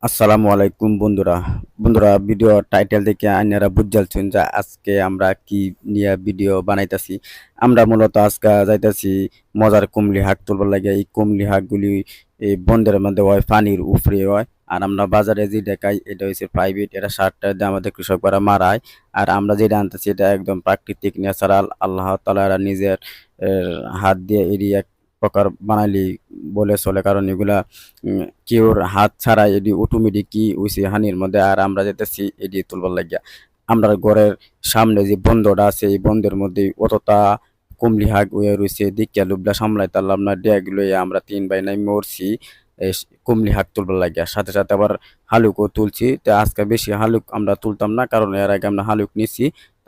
আসসালামু আলাইকুম বন্ধুরা। বন্ধুরা, ভিডিও টাইটেল দেখে আপনারা বুঝালছেন যে আজকে আমরা কি নিয়ে ভিডিও বানাইতাছি। আমরা মূলত আজকে যাইতাছি মজার কুমলি হাঁক তুলবার লাগে। এই কুমলি হাঁকগুলি এই বন্দের মধ্যে হয়, পানির উপরে হয়। আর আমরা বাজারে যে দেখাই এটা হচ্ছে প্রাইভেট, এটা সারটা দিয়ে আমাদের কৃষকরা মারায়। আর আমরা যেটা আনতেছি এটা একদম প্রাকৃতিক ন্যাচারাল, আল্লাহ তাআলা নিজের হাত দিয়ে এটি এক প্রকার বানাইলি বলে চলে, কারণ এগুলা কেউর হাত ছাড়া এটি অটোমেটিকই হইছে হানির মধ্যে। আর আমরা যাইতেছি এটি তুলবার লাগিয়া। আমরা ঘরের সামনে যে বন্ধটা আছে এই বন্ধের মধ্যে অতটা কমলি হাগ হয়ে রয়েছে, দেখিয়া লোভটা সামলাইতে পারলাম না, ড্যাগ লইয়া আমরা 3 ভাই নাই মরছি কমলি হাগ তুলবার লাগিয়া। সাথে সাথে আবার হালুকও তুলছি। তো আজকে বেশি হালুক আমরা তুলতাম না, কারণ এর আগে আমরা হালুক নিছি।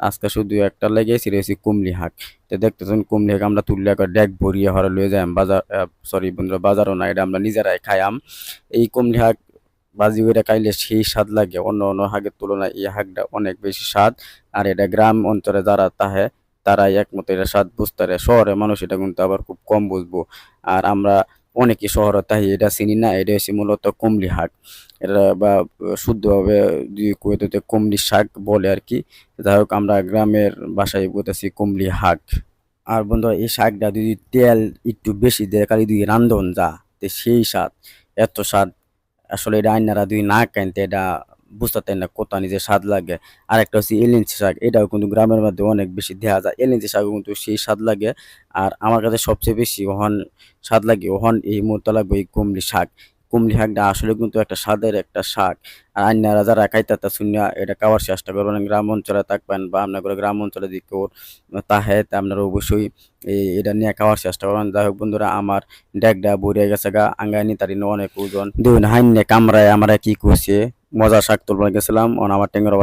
আজকে শুধু একটা লেগেছি রয়েছে কুমলি হাঁক। তো দেখতেছেন কুমলি হাঁক আমরা তুললে একটা ড্যাগ ভরিয়ে হরে লয়ে যাই বাজার। সরি বন্ধুরা, বাজারও না, এটা আমরা নিজেরাই খাইয়াম। এই কুমলি হাঁক ভাজি করে খাইলে সেই স্বাদ লাগে, অন্য অন্য হাঁকের তুলনায় এই হাঁকটা অনেক বেশি স্বাদ। আর এটা গ্রাম অঞ্চলে যারা তাহে তারাই একমত এটা স্বাদ বুঝতে পারে, শহরের মানুষ এটা কিন্তু আবার খুব কম বুঝবো। আর আমরা অনেকে শহরে তাই এটা চিনি না, এটা হচ্ছে মূলত কুমলি হাঁক। এটা বা শুদ্ধভাবে যদি কুয়েতে কুমলি শাক বলে আর কি। যাই হোক, আমরা গ্রামের ভাষায় বলতেছি কুমলি হাঁক। আর বন্ধুরা, এই শাকটা যদি তেল একটু বেশি দেয় খালি যদি রান্ধন যা, তে সেই স্বাদ, এত স্বাদ। আসলে এটা আইনারা যদি না খাইতে এটা বুঝতে না কত নিজে স্বাদ লাগে। আর একটা হচ্ছে এলিঞ্চি শাক, এটাও কিন্তু গ্রামের মধ্যে অনেক বেশি দেওয়া যায়। এলিঞ্চি শাকও কিন্তু সেই স্বাদ লাগে। আর আমার কাছে সবচেয়ে বেশি ওহন স্বাদ লাগে, ওহন এই মুহূর্তে লাগবে এই কুমলি শাক। কুমলি শাকটা আসলে কিন্তু একটা স্বাদের একটা শাক। আর আইনারা যারা খাইতে শুনিয়া এটা খাওয়ার চেষ্টা করবেন, গ্রাম অঞ্চলে থাকবেন বা আপনার গ্রাম অঞ্চলে যদি কেউ তাহে তা আপনারা অবশ্যই এটা নিয়ে খাওয়ার চেষ্টা করবেন। যাই হোক বন্ধুরা, আমার ডেকডা বইরে গেছে গা, আঙ্গাইনি তারি অনেক ওজন দুই হাইনে কামড়ায় আমরা কি করছে, মজা শাক তুলবার গেছিলাম আমার টেঙ্গর